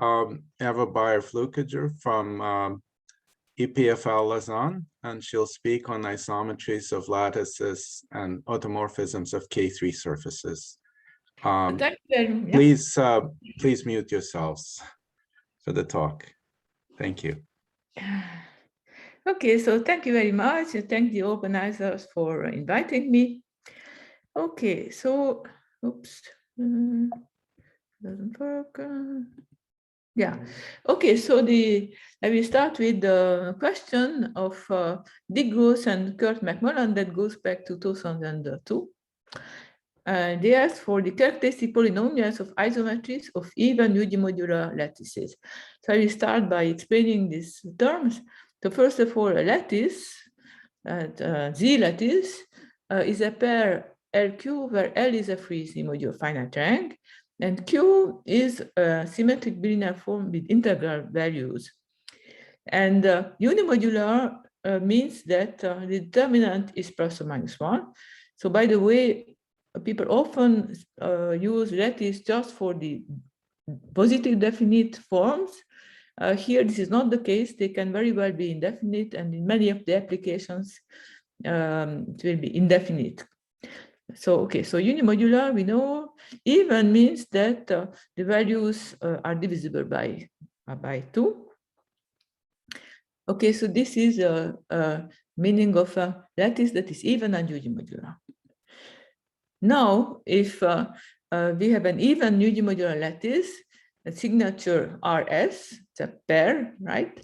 Eva Bayer-Fluckiger from EPFL Lausanne, and she'll speak on isometries of lattices and automorphisms of K3 surfaces. Thank you. Please mute yourselves for the talk. Thank you. Okay, so thank you very much. Thank the organizers for inviting me. Okay, so, oops, doesn't work. Yeah, okay, so I will start with the question of Dick Gross and Kurt McMullen that goes back to 2002. They asked for the characteristic polynomials of isometries of even unimodular lattices. So I will start by explaining these terms. So first of all, a lattice, Z lattice, is a pair LQ where L is a free modular finite rank, and Q is a symmetric bilinear form with integral values. And unimodular means that the determinant is plus or minus 1. So by the way, people often use lattice just for the positive definite forms. Here, this is not the case. They can very well be indefinite, and in many of the applications, it will be indefinite. So, okay, so unimodular, we know, even means that the values are divisible by 2. Okay, so this is a meaning of a lattice that is even and unimodular. Now, if we have an even unimodular lattice, the signature RS, it's a pair, right?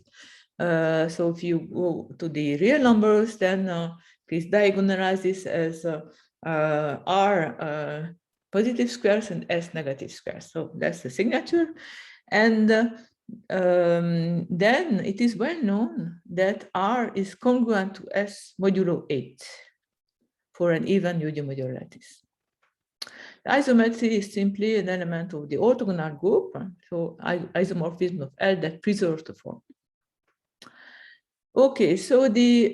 So if you go to the real numbers, then please diagonalize this as R positive squares and S negative squares. So that's the signature. And then it is well known that R is congruent to S modulo 8 for an even unimodular lattice. The isometry is simply an element of the orthogonal group, so isomorphism of L that preserves the form. Okay, so the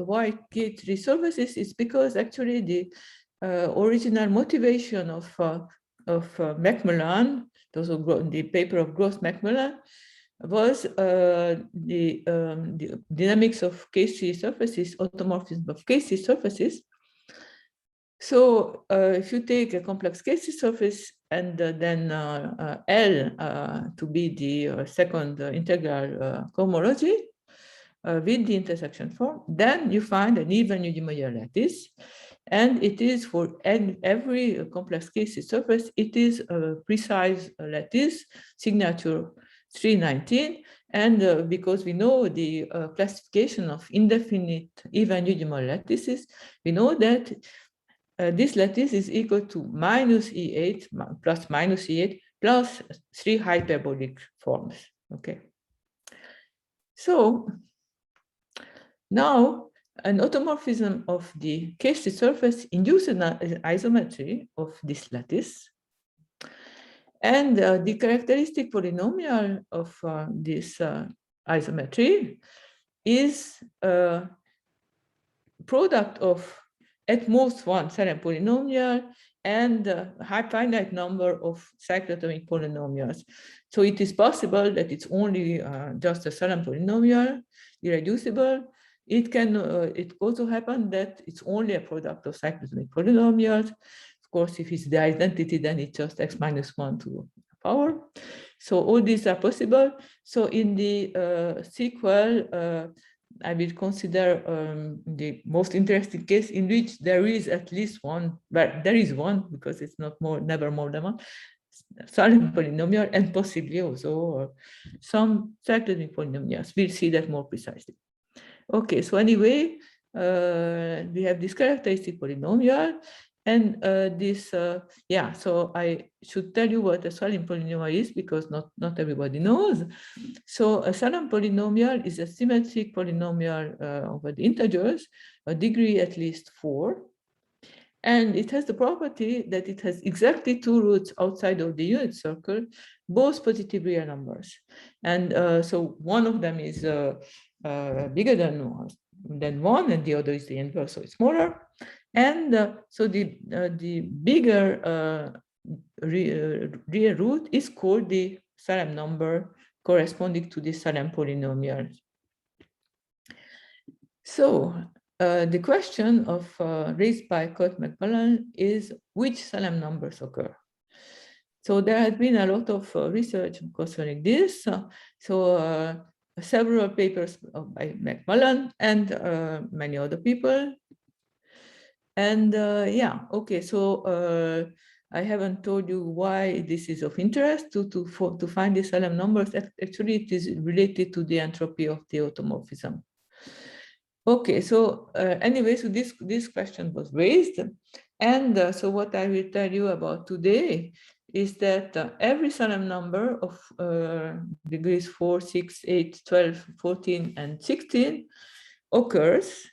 why K3 surfaces is because actually the original motivation of McMullen, also the paper of Gross-McMullen, was the dynamics of K3 surfaces, automorphism of K3 surfaces. So if you take a complex K3 surface and then L to be the second integral cohomology with the intersection form, then you find an even unimodular lattice. And it is for every complex K3 surface, it is a precise lattice, signature 319. And because we know the classification of indefinite even unimodular lattices, we know that this lattice is equal to minus E8 plus minus E8 plus 3 hyperbolic forms. Okay. So now an automorphism of the K3 surface induces an isometry of this lattice. And the characteristic polynomial of this isometry is a product of at most one Salem polynomial and a finite number of cyclotomic polynomials. So it is possible that it's only just a Salem polynomial, irreducible. It can it also happen that it's only a product of cyclotomic polynomials. Of course, if it's the identity, then it's just x minus 1 to the power. So all these are possible. So in the sequel, I will consider the most interesting case in which there is at least one, but there is one because it's not never more than one, Salem polynomial, and possibly also some cyclotomic polynomials. We'll see that more precisely. Okay, so anyway, we have this characteristic polynomial, and yeah, so I should tell you what a Salem polynomial is because not everybody knows. So a Salem polynomial is a symmetric polynomial over the integers, a degree at least 4. And it has the property that it has exactly 2 roots outside of the unit circle, both positive real numbers. And so one of them is bigger than 1, and the other is the inverse, so it's smaller. And so the bigger real root is called the Salem number corresponding to the Salem polynomial. So the question of raised by Coit-McMullen is which Salem numbers occur. So there has been a lot of research concerning this. Several papers by McMullen and many other people. And yeah, okay, so I haven't told you why this is of interest to find the Salem numbers. Actually, it is related to the entropy of the automorphism. Okay, so anyway, so this question was raised. And so what I will tell you about today is that every Salem number of degrees 4, 6, 8, 12, 14, and 16 occurs.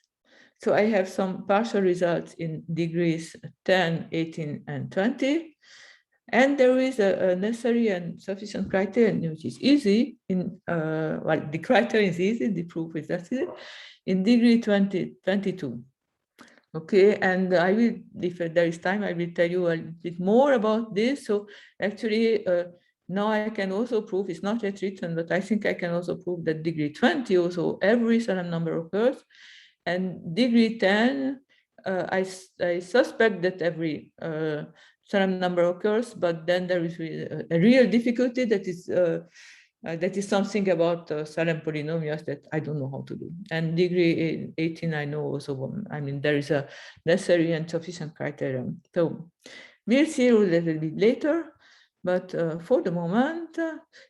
So I have some partial results in degrees 10, 18, and 20. And there is a necessary and sufficient criterion, which is easy. Well, the criterion is easy, the proof is that easy, in degree 22. Okay, and I will, if there is time, I will tell you a bit more about this. So actually, now I can also prove, it's not yet written, but I think I can also prove that degree 20 also every Salem number occurs. And degree 10, I suspect that every Salem number occurs, but then there is a real difficulty that is something about Salem polynomials that I don't know how to do. And degree 18, I know also, I mean, there is a necessary and sufficient criterion. So we'll see a little bit later, but for the moment,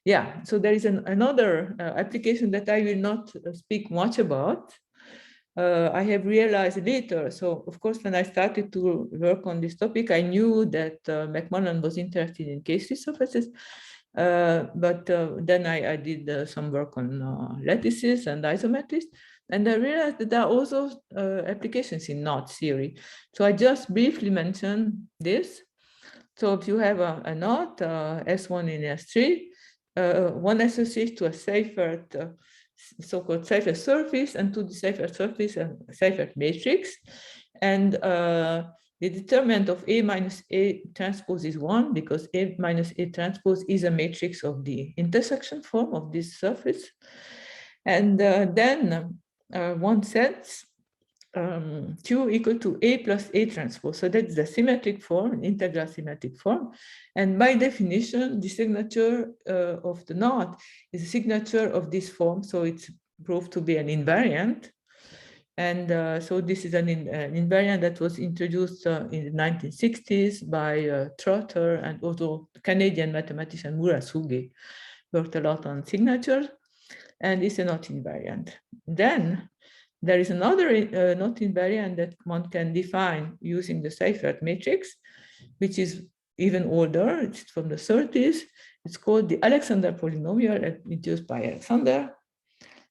yeah, so there is another application that I will not speak much about. I have realized later. So of course, when I started to work on this topic, I knew that McMullen was interested in case-free surfaces. But then I did some work on lattices and isometries, and I realized that there are also applications in knot theory. So I just briefly mentioned this. So if you have a knot, S1 in S3, one associates to a Seifert so-called Seifert surface, and to the Seifert surface a Seifert matrix. And the determinant of A minus A transpose is 1, because A minus A transpose is a matrix of the intersection form of this surface. And then one sets Q equal to A plus A transpose. So that's the symmetric form, integral symmetric form. And by definition, the signature of the knot is a signature of this form. So it's proved to be an invariant. And so this is an invariant that was introduced in the 1960s by Trotter, and also Canadian mathematician Murasugi worked a lot on signatures, and it's a knot invariant. Then there is another knot invariant that one can define using the Seifert matrix, which is even older. It's from the 30s. It's called the Alexander polynomial, introduced by Alexander.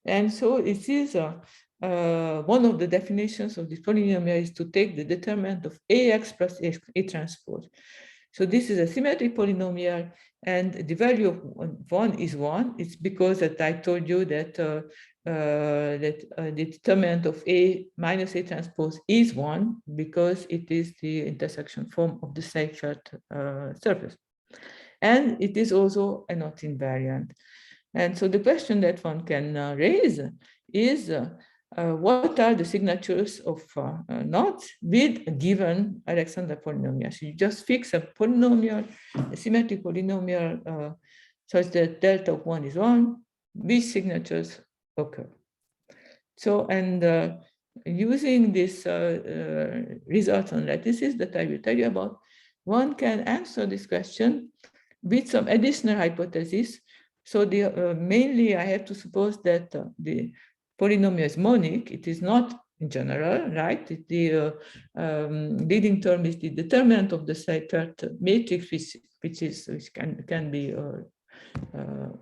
And so it is one of the definitions of this polynomial is to take the determinant of AX plus A transpose. So this is a symmetric polynomial, and the value of 1 is 1. It's because that I told you that the determinant of A minus A transpose is 1, because it is the intersection form of the Seifert surface. And it is also a knot invariant. And so the question that one can raise is, what are the signatures of knots with a given Alexander polynomial? So you just fix a polynomial, a symmetric polynomial, such that delta of 1 is 1, which signatures occur. So, and using this results on lattices that I will tell you about, one can answer this question with some additional hypotheses. So mainly I have to suppose that the polynomial is monic. It is not in general, right? The leading term is the determinant of the Seifert matrix, which can be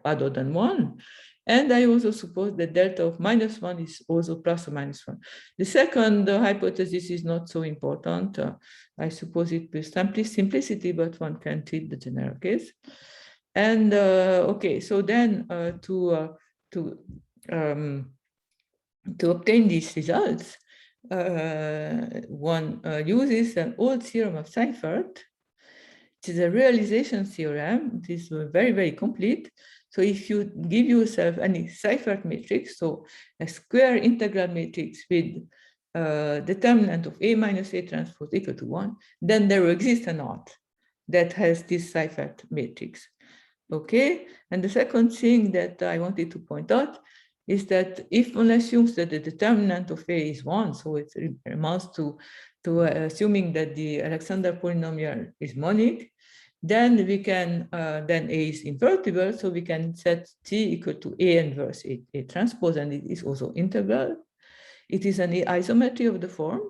other than 1. And I also suppose that delta of -1 is also plus or minus 1. The second hypothesis is not so important. I suppose it with simplicity, but one can treat the general case. And okay, so then to obtain these results, one uses an old theorem of Seifert, It is a realization theorem. It is very, very complete. So if you give yourself any Seifert matrix, so a square integral matrix with determinant of A minus A transpose equal to 1, then there will exist a knot that has this Seifert matrix. Okay, and the second thing that I wanted to point out is that if one assumes that the determinant of A is 1, so it amounts to assuming that the Alexander polynomial is monic, then we can, then A is invertible, so we can set T equal to A inverse A transpose, and it is also integral. It is an isometry of the form,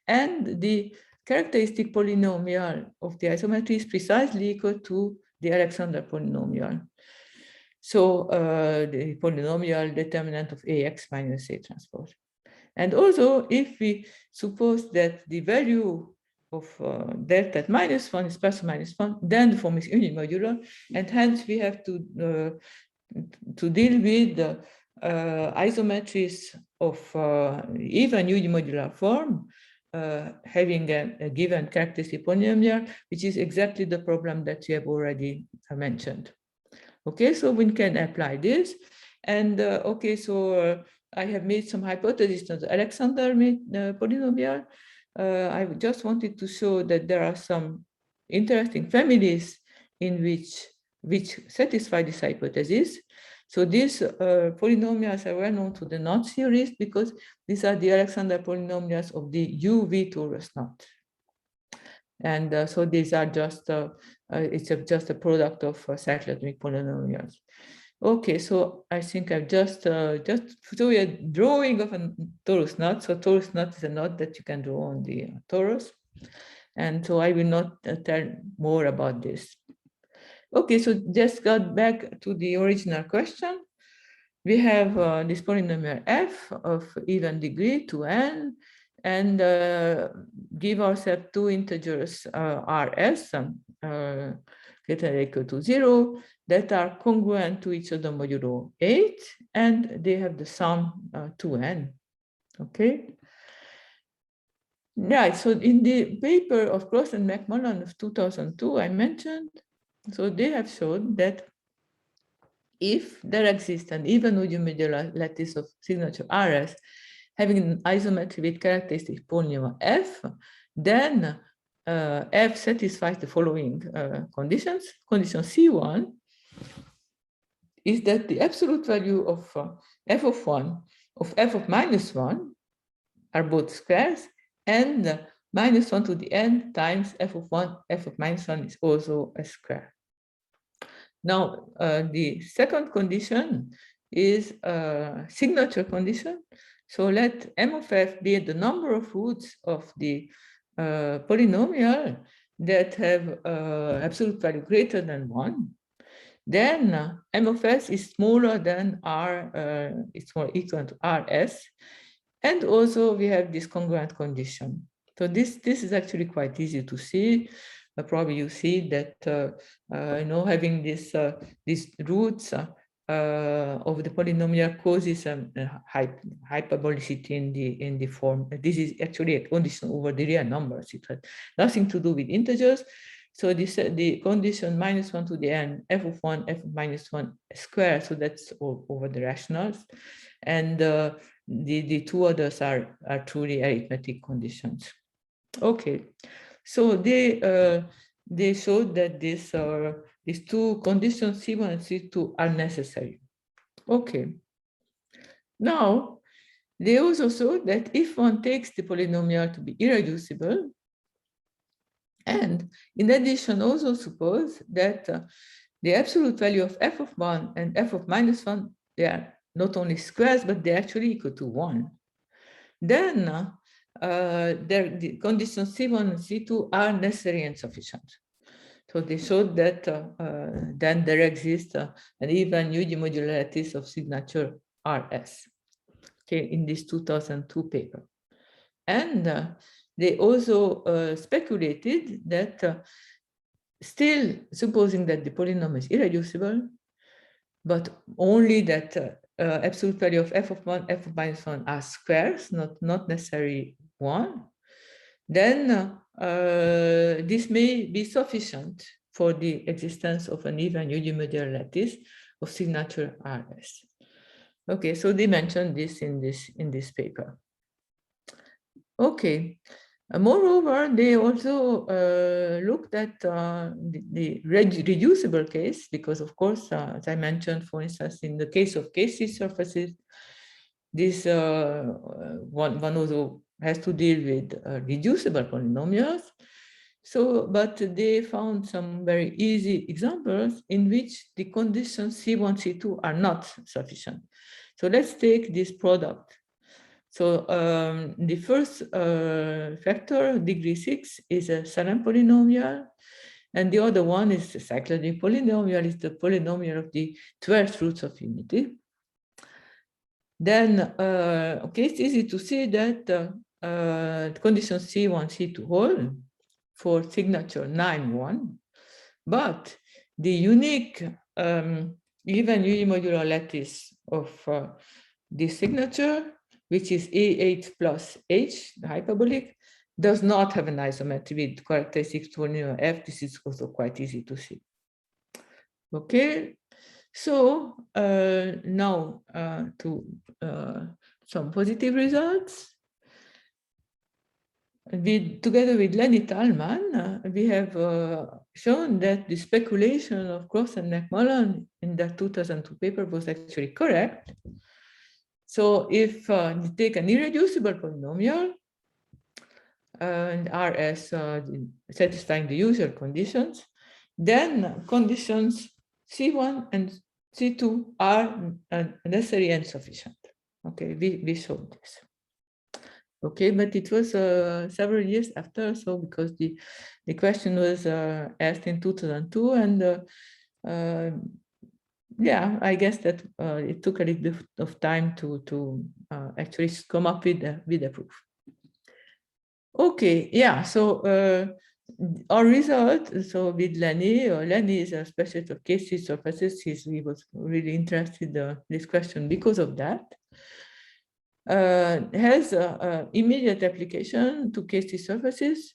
and the characteristic polynomial of the isometry is precisely equal to the Alexander polynomial. So the polynomial determinant of AX minus A transpose. And also, if we suppose that the value of delta at -1 is plus or minus 1, then the form is unimodular, and hence we have to deal with the isometries of even unimodular form having a given characteristic polynomial, which is exactly the problem that you have already mentioned. Okay, so we can apply this. And okay, so I have made some hypotheses on the Alexander polynomial. I just wanted to show that there are some interesting families in which satisfy this hypothesis. So these polynomials are well known to the knot theorists because these are the Alexander polynomials of the UV torus knot. And so these are just, it's just a product of cyclotomic polynomials. Okay, so I think I've just show you a drawing of a torus knot. So torus knot is a knot that you can draw on the torus. And so I will not tell more about this. Okay, so just got back to the original question. We have this polynomial f of even degree 2n, and give ourselves two integers rs greater or equal to 0 that are congruent to each other modulo 8, and they have the sum 2n. Okay. Right. So in the paper of Cross and McMullen of 2002, I mentioned, so they have shown that if there exists an even unimodular lattice of signature Rs having an isometry with characteristic polynomial f, then f satisfies the following conditions. Condition C1 is that the absolute value of f of 1 of f of -1 are both squares, and -1 to the n times f of 1, f of -1 is also a square. Now, the second condition is a signature condition. So let m of f be the number of roots of the polynomial that have absolute value greater than 1. Then m of s is smaller than r, it's more equal to rs. And also we have this congruent condition. So this is actually quite easy to see. Probably you see that having these roots of the polynomial causes hyperbolicity in the form. This is actually a condition over the real numbers. It has nothing to do with integers. So this the condition -1 to the n f of 1 f of -1 square. So that's all over the rationals, and the two others are truly arithmetic conditions. Okay. So they showed that these two conditions, C1 and C2, are necessary. Okay. Now, they also showed that if one takes the polynomial to be irreducible, and in addition also suppose that the absolute value of f of 1 and f of -1, they are not only squares, but they're actually equal to 1. Then the conditions C1 and C2 are necessary and sufficient. So they showed that then there exists an even unimodular lattice of signature Rs, okay, in this 2002 paper. And they also speculated that still supposing that the polynomial is irreducible, but only that absolute value of f of 1, f of -1 are squares, not necessarily 1, then this may be sufficient for the existence of an even unimodular lattice of signature RS. Okay, so they mentioned this in this paper. Okay. Moreover, they also looked at the reducible case, because of course, as I mentioned, for instance, in the case of case surfaces, this one also has to deal with reducible polynomials. So, but they found some very easy examples in which the conditions C1, C2 are not sufficient. So let's take this product. So the first factor, degree 6, is a Salem polynomial, and the other one is the cyclodic polynomial, is the polynomial of the 12th roots of unity. Then, okay, it's easy to see that the condition C1, C2 hold for signature 9, 1, but the unique even unimodular lattice of this signature, which is A8 plus H, the hyperbolic, does not have an isometry with characteristics polynomial F. This is also quite easy to see. Okay, so now to some positive results. Together with Lenny Thalmann, we have shown that the speculation of Cross and McMullen in that 2002 paper was actually correct. So if you take an irreducible polynomial and RS satisfying the usual conditions, then conditions C1 and C2 are necessary and sufficient. Okay, we showed this. Okay, but it was several years after, so because the question was asked in 2002, and yeah, I guess that it took a little bit of time to actually come up with a proof. Okay, yeah, so our result, so with Lenny is a specialist of case surfaces. He was really interested in this question because of that. Has immediate application to case csurfaces,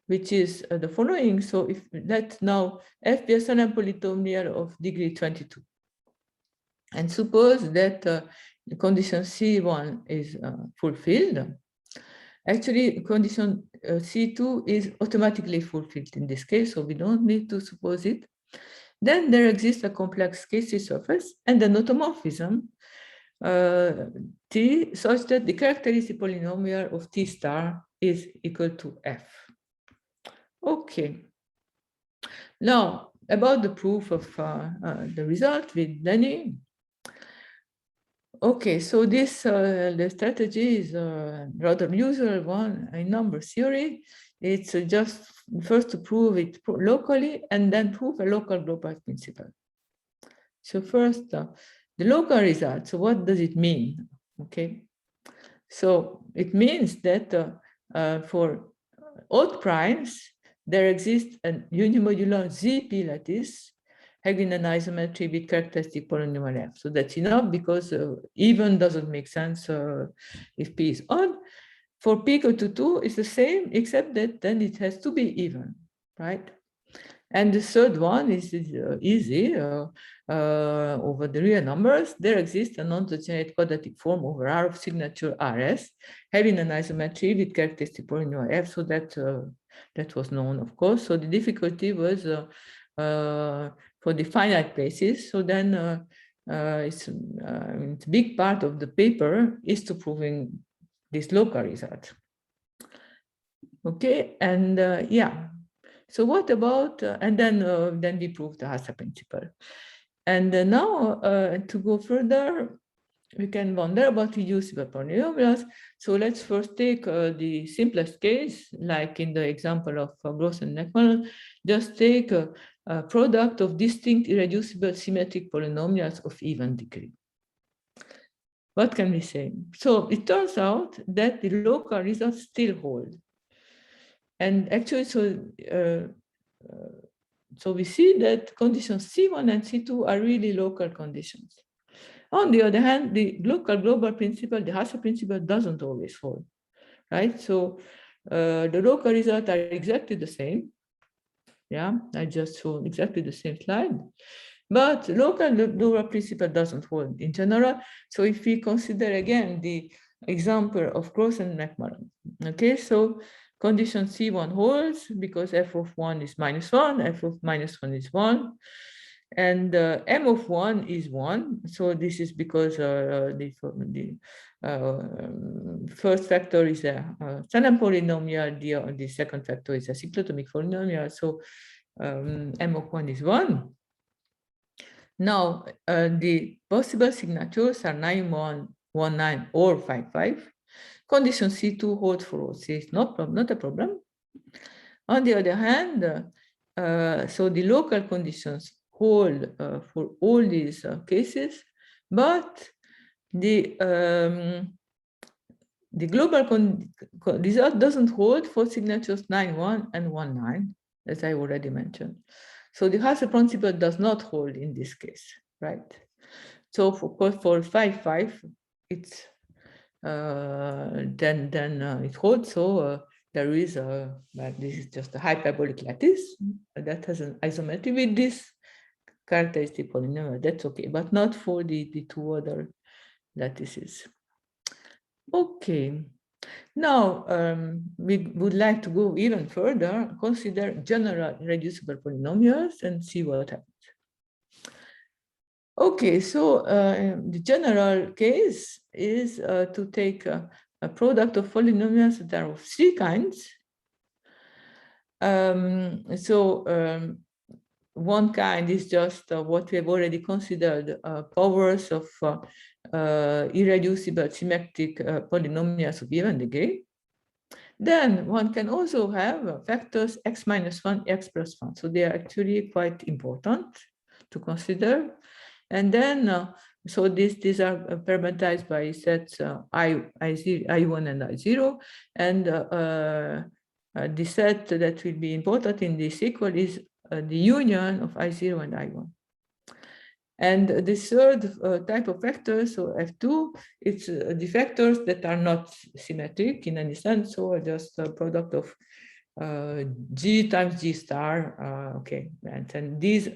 which is the following. So if let's now F be a Salem polynomial of degree 22, and suppose that the condition C1 is fulfilled. Actually, condition C2 is automatically fulfilled in this case, so we don't need to suppose it. Then there exists a complex case surface and an automorphism T such that the characteristic polynomial of T star is equal to F. Okay. Now, about the proof of the result with Lenny. Okay, so this the strategy is a rather usual one in number theory. It's just first to prove it locally and then prove a local global principle. So first, the local result. So what does it mean? Okay, so it means that for odd primes, there exists a unimodular ZP lattice having an isometry with characteristic polynomial F. So that's enough because even doesn't make sense if P is odd. For P equal to 2, it's the same, except that then it has to be even, right? And the third one is easy. Over the real numbers, there exists a non-degenerate quadratic form over R of signature RS, having an isometry with characteristic polynomial F. So that was known, of course. So the difficulty was for the finite basis. So then it's a big part of the paper is to proving this local result. Okay, and yeah. So what about, and then we prove the Hasse principle. And now to go further, we can wonder about reducible polynomials. So let's first take the simplest case, like in the example of Gross and McMullen, just take a product of distinct irreducible symmetric polynomials of even degree. What can we say? So it turns out that the local results still hold. And actually, so we see that conditions C1 and C2 are really local conditions. On the other hand, the local global principle, the Hasse principle, doesn't always hold, right? So The local results are exactly the same. Yeah, I just showed exactly the same slide. But local Dura principle doesn't hold in general. So if we consider again the example of Gross and McMullen, okay, so condition C1 holds because f of 1 is -1, f of -1 is 1, and m of 1 is 1. So this is because the first factor is a Shannon polynomial, the second factor is a cyclotomic polynomial. So m of 1 is 1. Now, the possible signatures are 9, 1, 1, 9, or 5, 5. Condition C2 holds for all C is not a problem. On the other hand, so the local conditions hold for all these cases, but the global result doesn't hold for signatures 9, 1 and 1, 9, as I already mentioned. So the Hasse principle does not hold in this case, right? So for 5, 5, it's then it holds. So there is well, this is just a hyperbolic lattice that has an isometry with this characteristic polynomial. That's okay, but not for the two other lattices. Okay. Now, we would like to go even further, consider general reducible polynomials and see what happens. Okay, so the general case is to take a product of polynomials that are of three kinds. One kind is just what we have already considered powers of irreducible symmetric polynomials of even degree. Then one can also have factors x minus 1, x plus 1. So they are actually quite important to consider. And then, so these are parameterized by sets I1 and I0. And the set that will be important in this sequel is the union of I0 and I1. And the third type of vectors, so F2, it's the vectors that are not symmetric in any sense, so just a product of G times G star. Okay, and these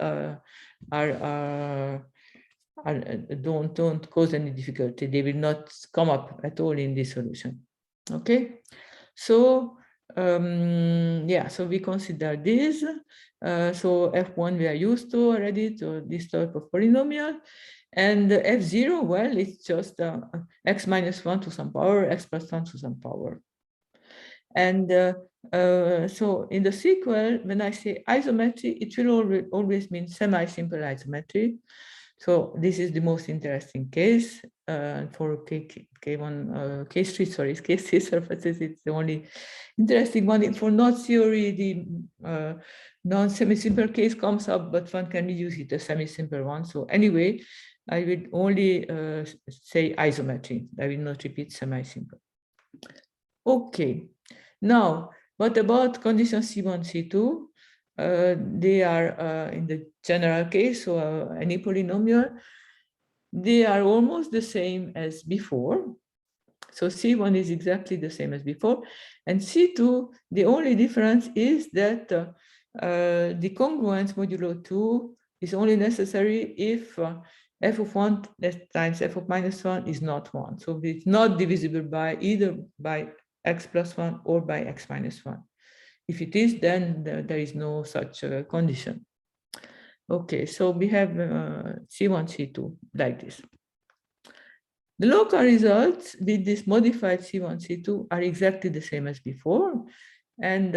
don't cause any difficulty. They will not come up at all in this solution. Okay, so yeah, so we consider this. So F1 we are used to already, to this type of polynomial. And F0, well, it's just x minus 1 to some power, x plus 1 to some power. And so in the sequel, when I say isometry, it will always mean semi-simple isometry. So this is the most interesting case for K1, K3, sorry, K3 surfaces. It's the only interesting one. For knot theory, the non-semi-simple case comes up, but one can use it, a semi-simple one. So anyway, I will only say isometry. I will not repeat semi-simple. Okay. Now, what about condition C1, C2? They are in the general case, so any polynomial, they are almost the same as before. So C1 is exactly the same as before. And C2, the only difference is that the congruence modulo 2 is only necessary if f of 1 times f of minus 1 is not 1. So it's not divisible by either by x plus 1 or by x minus 1. If it is, then there is no such condition. Okay, so we have C1, C2 like this. The local results with this modified C1, C2 are exactly the same as before. And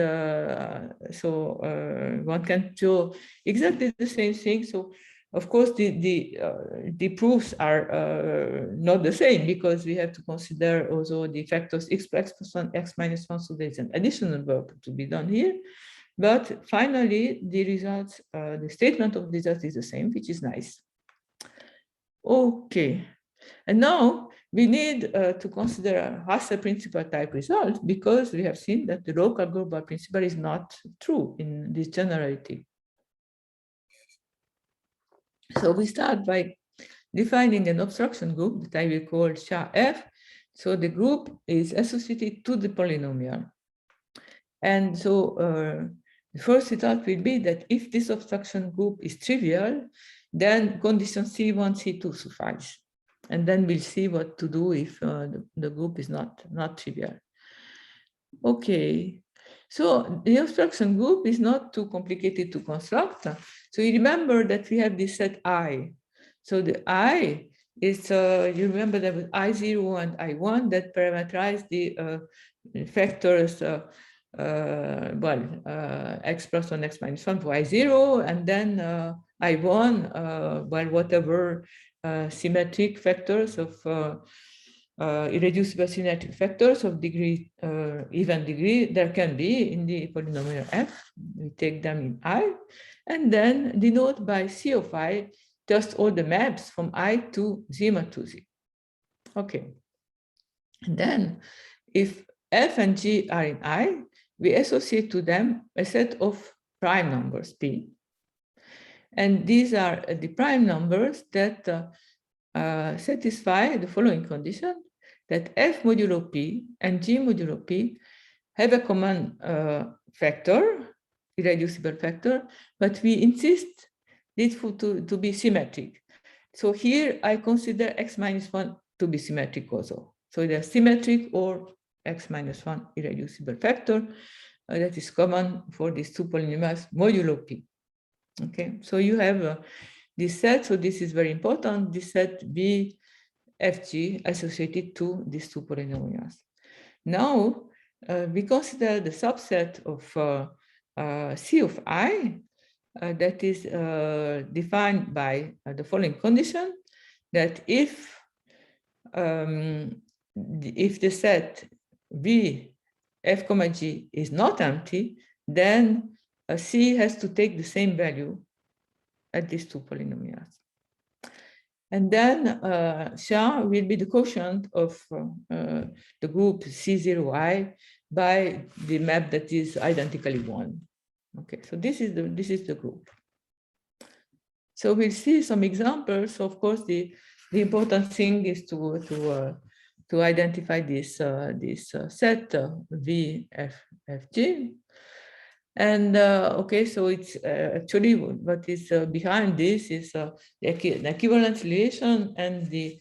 one can show exactly the same thing. So of course, the proofs are not the same because we have to consider also the factors x plus 1, x minus 1. So there's an additional work to be done here. But finally, the results, the statement of the results is the same, which is nice. Okay. And now we need to consider a Hasse principle type result because we have seen that the local global principle is not true in this generality. So we start by defining an obstruction group that I will call SHA-F. So the group is associated to the polynomial. And so the first result will be that if this obstruction group is trivial, then condition C1, C2 suffice. And then we'll see what to do if the group is not trivial. Okay, so the obstruction group is not too complicated to construct. So you remember that we have this set I. So the I is, you remember that with I0 and I1 that parameterize the factors, x plus 1, x minus 1 for I0, and then I1, whatever symmetric factors of irreducible symmetric factors of degree, even degree, there can be in the polynomial f. We take them in I, and then denote by C of I just all the maps from I to sigma to Z. Okay. And then if F and G are in I, we associate to them a set of prime numbers P. And these are the prime numbers that satisfy the following condition, that F modulo P and G modulo P have a common factor, irreducible factor, but we insist this to be symmetric. So here I consider x minus 1 to be symmetric also. So they're symmetric or x minus 1 irreducible factor that is common for these two polynomials modulo P. Okay, so you have this set, so this is very important, this set B FG associated to these two polynomials. Now we consider the subset of C of I that is defined by the following condition, that if the set V F comma G is not empty, then C has to take the same value at these two polynomials. And then Sha will be the quotient of the group C0I by the map that is identically 1. Okay, so this is the group. So we'll see some examples. Of course, the important thing is to identify this set VFG. And okay, so it's actually what is behind this is the equivalence relation and the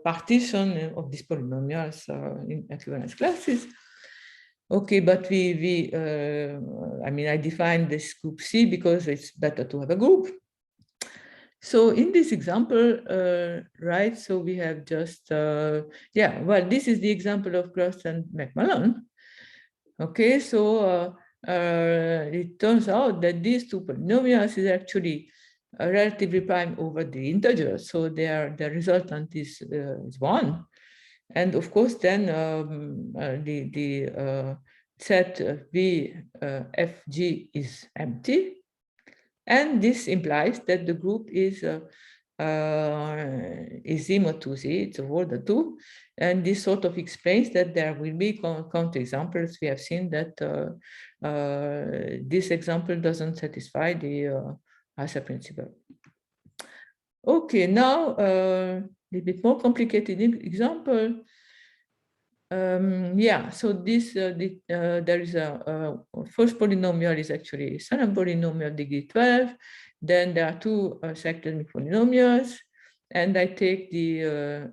partition of these polynomials in equivalence classes. Okay, but I mean, I defined this group C because it's better to have a group. So in this example, right, so we have just, yeah, well, this is the example of Gross and McMullen. Okay, so it turns out that these two polynomials is actually relatively prime over the integers, so the resultant is 1, and of course then the set V FG is empty, and this implies that the group is sigma to Z, it's a order 2, and this sort of explains that there will be counterexamples. We have seen that this example doesn't satisfy the Asa principle. Okay, now a little bit more complicated example. Yeah, so this there is a first polynomial is actually Salam polynomial degree 12. Then there are two second polynomials, and I take the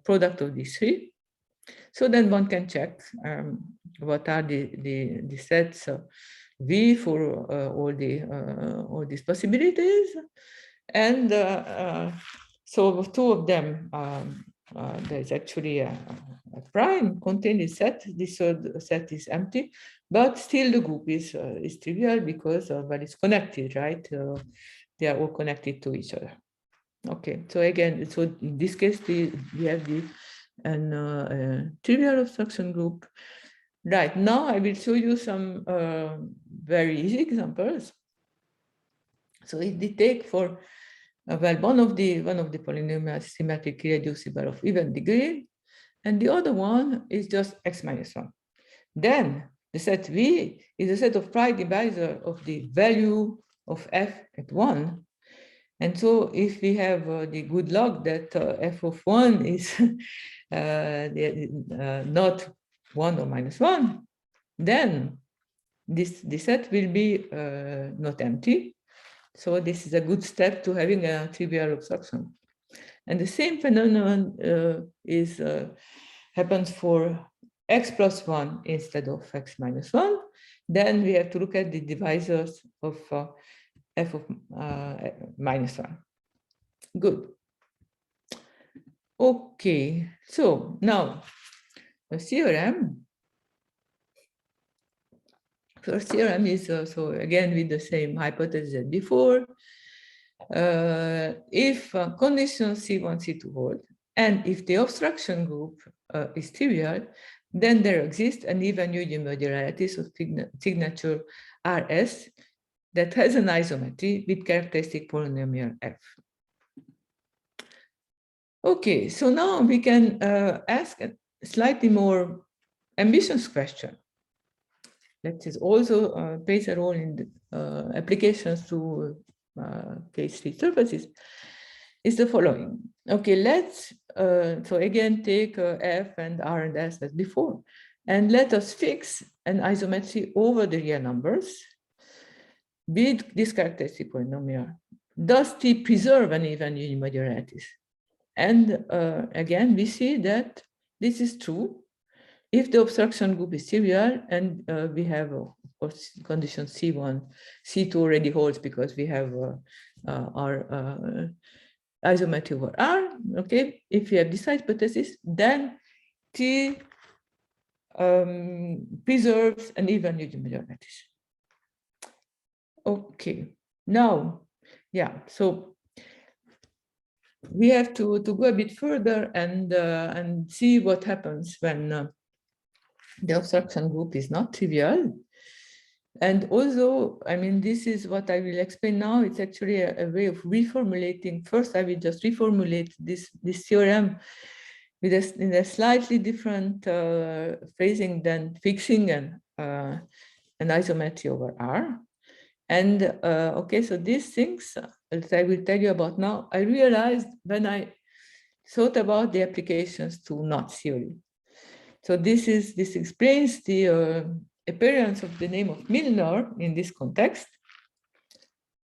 product of these three. So then one can check what are the sets V for all these possibilities, and so two of them there's actually a prime contained in set. This set is empty, but still the group is trivial because well, it's connected, right? They are all connected to each other. Okay, so again, so in this case, we have the trivial obstruction group. Right, now I will show you some very easy examples. So if we take for well, one of the polynomials symmetric irreducible of even degree, and the other one is just x minus 1. Then the set V is a set of prime divisor of the value of f at 1. And so if we have the good luck that f of 1 is not 1 or minus 1, then this set will be not empty. So this is a good step to having a trivial obstruction. And the same phenomenon happens for x plus 1 instead of x minus 1. Then we have to look at the divisors of f of minus 1. Good. Okay, so now the theorem. First theorem is so again with the same hypothesis as before. If condition C1, C2 hold, and if the obstruction group is trivial, then there exists an even unimodular lattice of signature RS that has an isometry with characteristic polynomial F. Okay, so now we can ask a slightly more ambitious question that is also plays a role in the applications to K3 surfaces, is the following. Okay, let's so again take F and R and S as before, and let us fix an isometry over the real numbers with this characteristic polynomial. Does T preserve an even unimodular lattice? And again, we see that this is true if the obstruction group is trivial, and we have, of course, condition C1, C2 already holds because we have our isometry over R. Okay, if we have this hypothesis, then T preserves an even unimodular lattice. Okay, now, yeah, so we have to go a bit further and see what happens when the obstruction group is not trivial. And also, I mean, this is what I will explain now. It's actually a way of reformulating. First, I will just reformulate this theorem with in a slightly different phrasing than fixing an isometry over R. And okay, so these things that I will tell you about now, I realized when I thought about the applications to knot theory. So this explains the appearance of the name of Milnor in this context.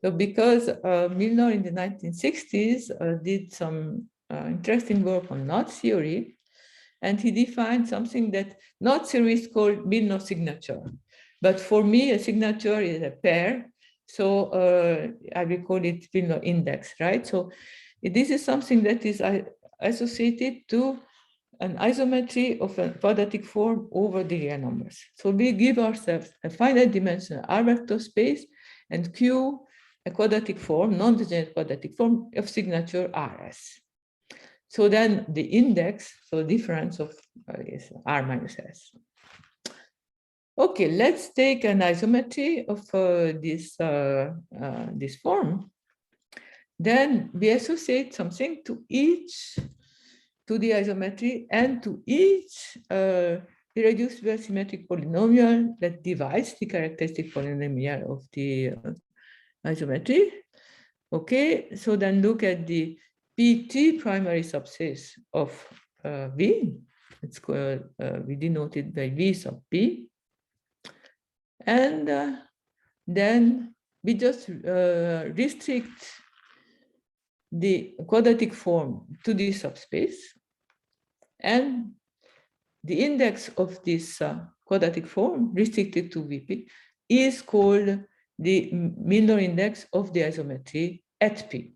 So because Milnor in the 1960s did some interesting work on knot theory, and he defined something that knot theory is called Milnor signature. But for me, a signature is a pair. So I will call it Milnor index, right? So this is something that is associated to an isometry of a quadratic form over the real numbers. So we give ourselves a finite dimensional R vector space and Q a quadratic form, non-degenerate quadratic form of signature RS. So then the index, so difference of is R minus S. Okay, let's take an isometry of this form. Then we associate something to the isometry and to each irreducible symmetric polynomial that divides the characteristic polynomial of the isometry. Okay, so then look at the PT primary subspace of V. It's called, we denote it by V sub P. And then we just restrict the quadratic form to this subspace. And the index of this quadratic form restricted to VP is called the Milnor index of the isometry at P.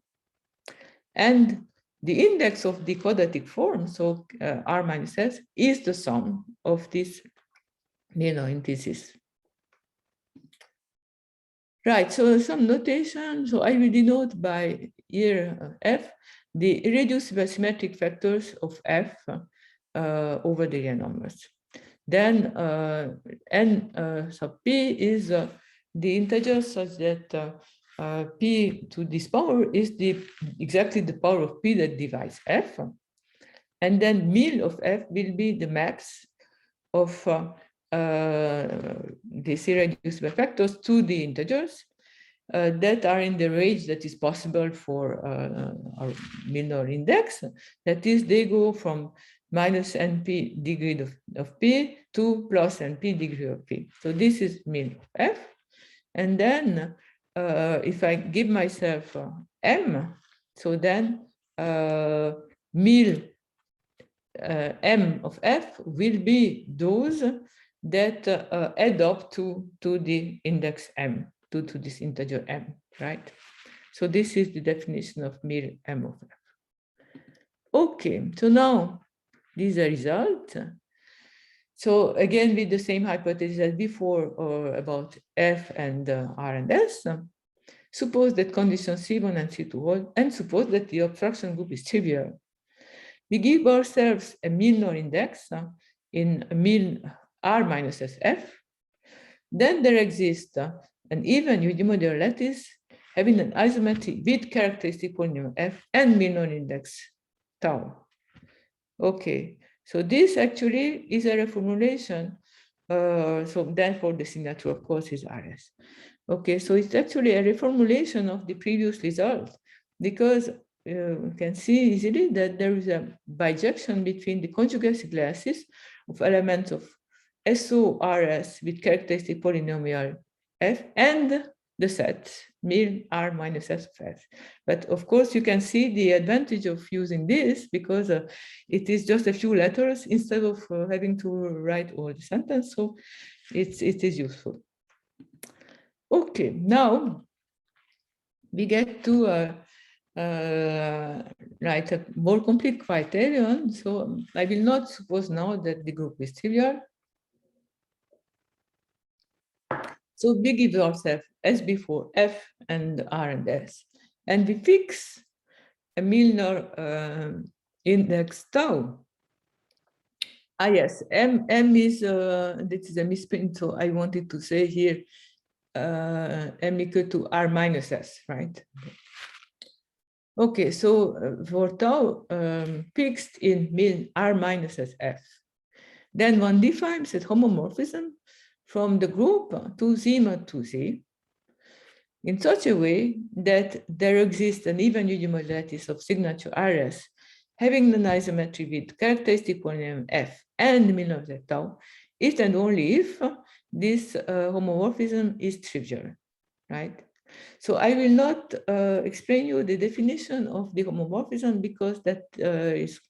And the index of the quadratic form, so R minus S, is the sum of these Milnor indices. Right, so some notation. So I will denote by here F the irreducible symmetric factors of F over the real numbers. Then N sub P is the integer such that P to this power is exactly the power of P that divides F. And then mil of F will be the maps of these irreducible factors to the integers. that are in the range that is possible for our minor index. That is, they go from minus np degree of p to plus np degree of p. So this is min of f. And then if I give myself m, so then mil m of f will be those that add up to the index m, to this integer m, right? So this is the definition of mil m of f. Okay, so now this is a result. So again, with the same hypothesis as before about f and r and s, suppose that conditions C1 and C2 hold, and suppose that the abstraction group is trivial. We give ourselves a minor index in min r minus sf. Then there exists an even unimodular lattice having an isometry with characteristic polynomial f and minor index tau. Okay, so this actually is a reformulation. So therefore the signature, of course, is RS. Okay, so it's actually a reformulation of the previous result, because you can see easily that there is a bijection between the conjugacy classes of elements of SORS with characteristic polynomial f and the set mil r minus s of f. But of course, you can see the advantage of using this, because it is just a few letters instead of having to write all the sentence. So it is useful. Okay, now we get to write a more complete criterion. So I will not suppose now that the group is trivial. So we give ourselves, as before, f and r and s, and we fix a Milnor index tau. Yes, m is this is a misprint, so I wanted to say here m equal to r minus s, right? Okay, so for tau fixed in min r minus s f, then one defines a homomorphism from the group to Z mod 2Z in such a way that there exists an even unimodular lattice of signature RS having an isometry with characteristic polynomial f and min of z tau, if and only if this homomorphism is trivial, right? So I will not explain you the definition of the homomorphism, because that is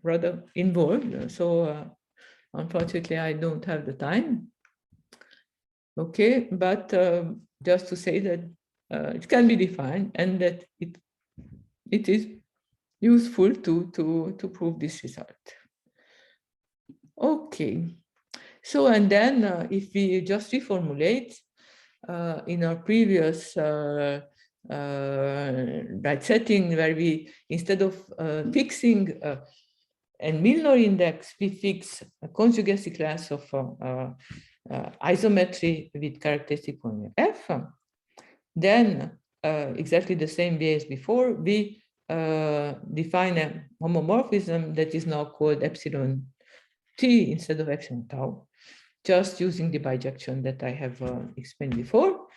rather involved. So unfortunately, I don't have the time. Okay, but just to say that it can be defined and that it is useful to prove this result. Okay, so and then if we just reformulate in our previous right setting, where we, instead of fixing a Milnor index, we fix a conjugacy class of isometry with characteristic polynomial f, then exactly the same way as before, we define a homomorphism that is now called epsilon t instead of epsilon tau, just using the bijection that I have explained before.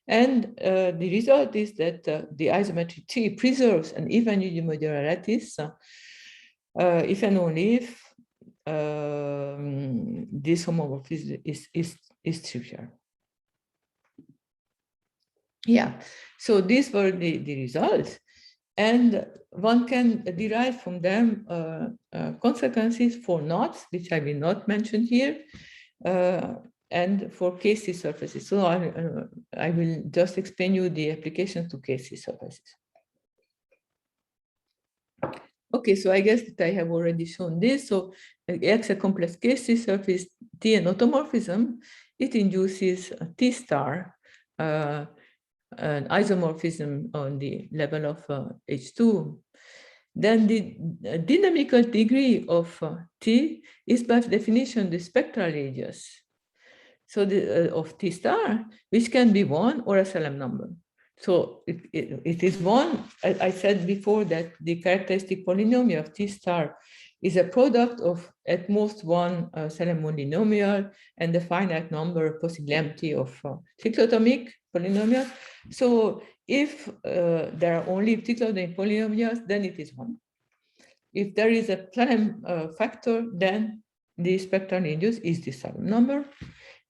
And the result is that the isometry T preserves an even unimodular lattice if and only if this homomorphism is trivial. Yeah, so these were the results, and one can derive from them consequences for knots, which I will not mention here, and for KC surfaces. So I will just explain you the application to KC surfaces. Okay, so I guess that I have already shown this. So X a complex KC surface T an automorphism, it induces a T star, an isomorphism on the level of H2. Then the dynamical degree of T is by definition the spectral radius. So of T star, which can be 1 or a Salem number. So it is 1. I said before that the characteristic polynomial of T star is a product of at most one Salem polynomial and the finite number, possibly empty, of cyclotomic polynomial. So if there are only particular polynomials, then it is 1. If there is a Salem factor, then the spectrally induced is the Salem number.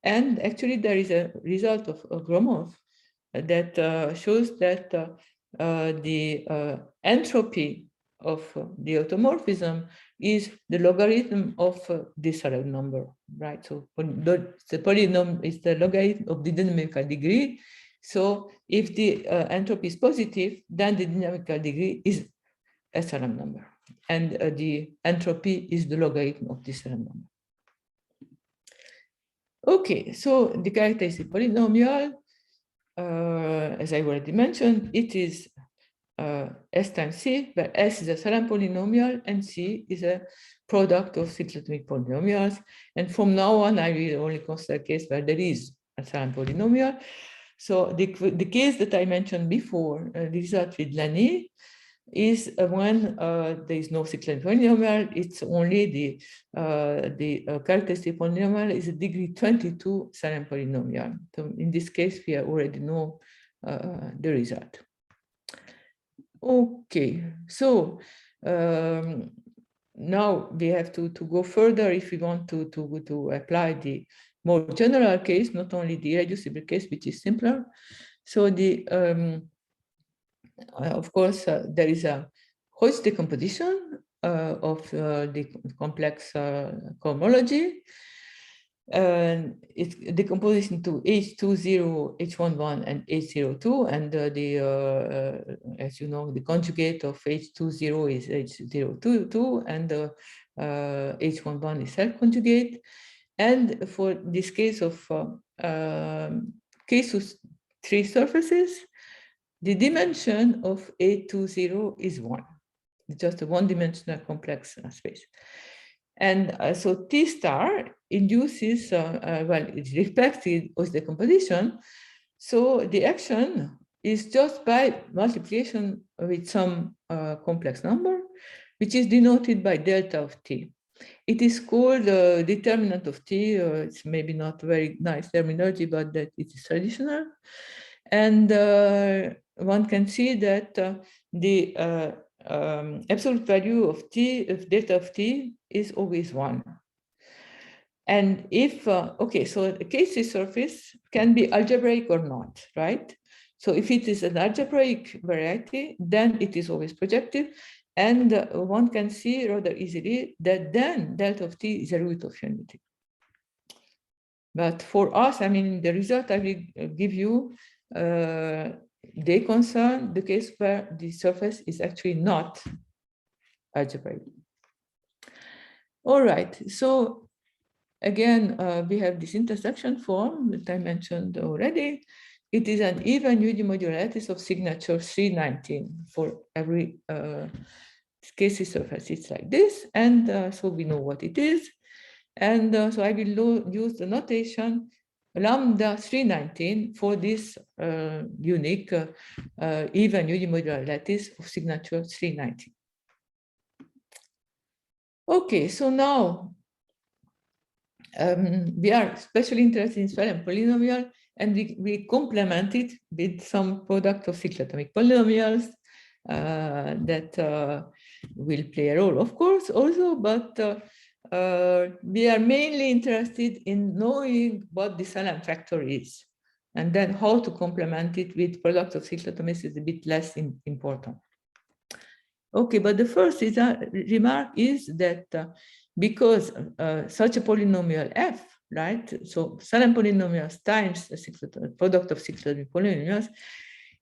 And actually, there is a result of Gromov that shows that the entropy of the automorphism is the logarithm of the Salem number, right? So the polynomial is the logarithm of the dynamical degree. So if the entropy is positive, then the dynamical degree is a Salem number, and the entropy is the logarithm of the Salem number. Okay, so the characteristic polynomial, as I already mentioned, it is S times C, where S is a Salem polynomial and C is a product of cyclotomic polynomials. And from now on, I will only consider a case where there is a Salem polynomial. So the case that I mentioned before, the result with Lani, is when there is no cyclotomic polynomial. It's only the characteristic polynomial is a degree 22 Salem polynomial. So in this case, we already know the result. Okay, so now we have to go further if we want to apply the more general case, not only the irreducible case, which is simpler. So of course, there is a Hodge decomposition of the complex cohomology. It's decomposed into H20, H11, and H02, and as you know, the conjugate of H20 is H02, and H11 is self-conjugate. And for this case of case with 3 surfaces, the dimension of A20 is 1. It's just a one-dimensional complex space. And so T star induces, well, it respects the Hodge decomposition. So the action is just by multiplication with some complex number, which is denoted by delta of T. It is called determinant of T. It's maybe not very nice terminology, but that it is traditional. And one can see that the absolute value of T, of delta of T, is always 1. And if, okay, so the case surface can be algebraic or not, right? So if it is an algebraic variety, then it is always projective. And one can see rather easily that then delta of T is a root of unity. But for us, I mean, the result I will give you, they concern the case where the surface is actually not algebraic. All right, so again, we have this intersection form that I mentioned already. It is an even unimodular lattice of signature 319 for every case surface. It's like this, and so we know what it is. And so I will use the notation lambda 319 for this unique even unimodular lattice of signature 319. Okay, so now we are especially interested in Salem polynomial, and we complement it with some product of cyclotomic polynomials that will play a role, of course, also, but we are mainly interested in knowing what the Salem factor is, and then how to complement it with product of cyclotomies is a bit less important. Okay, but the first remark is that because such a polynomial f, right? So Salem polynomials times the product of cyclotomic polynomials,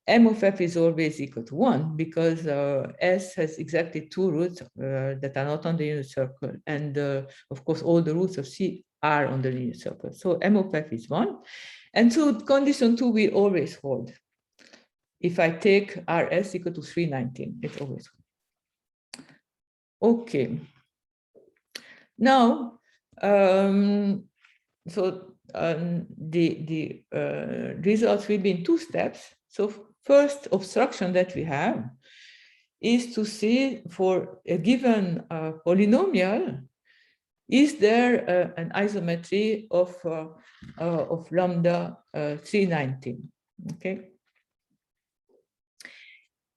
M of f is always equal to 1 because S has exactly 2 roots that are not on the unit circle. And of course, all the roots of C are on the unit circle. So M of f is 1. And so condition 2 will always hold. If I take RS equal to 319, it's always hold. Okay. Now, the results will be in 2 steps. So first obstruction that we have is to see for a given polynomial, is there an isometry of lambda 319? Okay.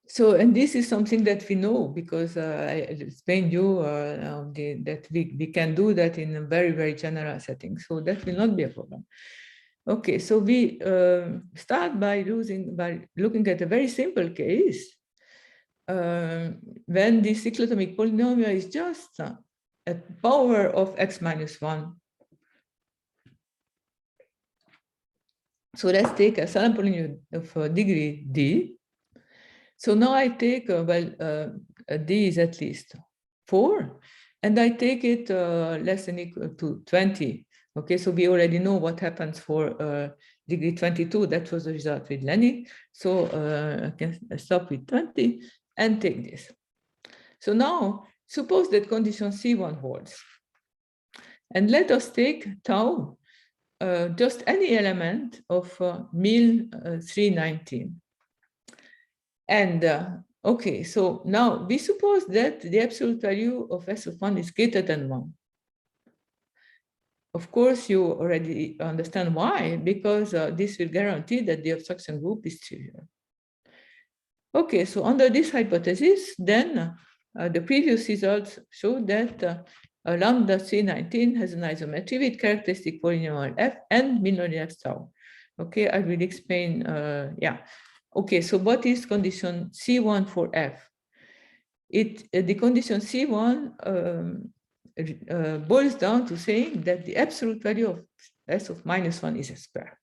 So, and this is something that we know because I explained you that we can do that in a very, very general setting. So that will not be a problem. Okay, so we start by looking at a very simple case when the cyclotomic polynomial is just a power of x minus 1. So let's take a Salem polynomial of degree d. So now I take, d is at least 4, and I take it less than equal to 20. Okay, so we already know what happens for degree 22. That was the result with Lenny. So I can stop with 20 and take this. So now suppose that condition C1 holds. And let us take tau, just any element of mil 319. And okay, so now we suppose that the absolute value of S of 1 is greater than 1. Of course, you already understand why, because this will guarantee that the obstruction group is trivial. Okay, so under this hypothesis, then the previous results show that lambda 319 has an isometry with characteristic polynomial f and minor tau. Okay, I will explain, yeah. Okay, so what is condition C1 for f? The condition C1 boils down to saying that the absolute value of S of minus 1 is a square.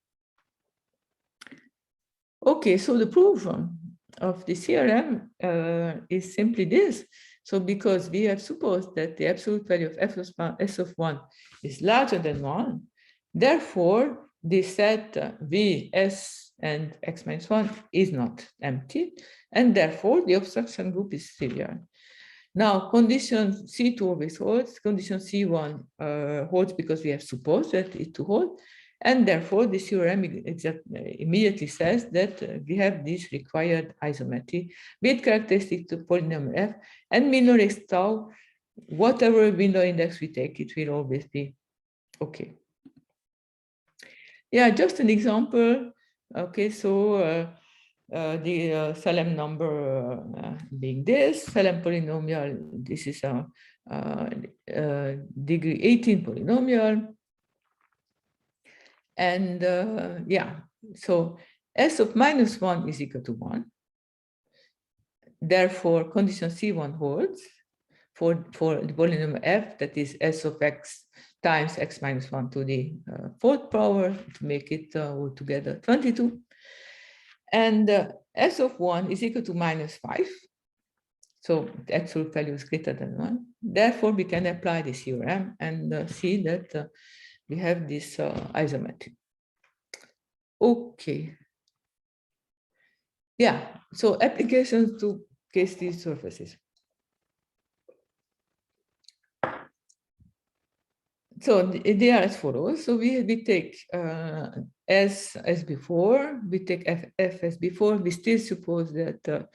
Okay, so the proof of the theorem is simply this. So because we have supposed that the absolute value of S of 1 is larger than 1, therefore the set V, S, and x minus 1 is not empty, and therefore the obstruction group is trivial. Now, condition C2 always holds, condition C1 holds because we have supposed that it to hold, and therefore the theorem immediately says that we have this required isometry with characteristic to polynomial f, and minor x tau, whatever window index we take, it will always be okay. Yeah, just an example. Okay, so the Salem number being this, Salem polynomial, this is a degree 18 polynomial. And yeah, so S of minus 1 is equal to 1. Therefore, condition C1 holds for the polynomial f, that is S of x times x minus 1 to the fourth power, to make it altogether 22. And S of 1 is equal to minus 5. So the absolute value is greater than 1. Therefore, we can apply this theorem and see that we have this isometry. Okay. Yeah, so applications to case-free surfaces. So they are as follows. So we take S as before, we take F as before. We still suppose that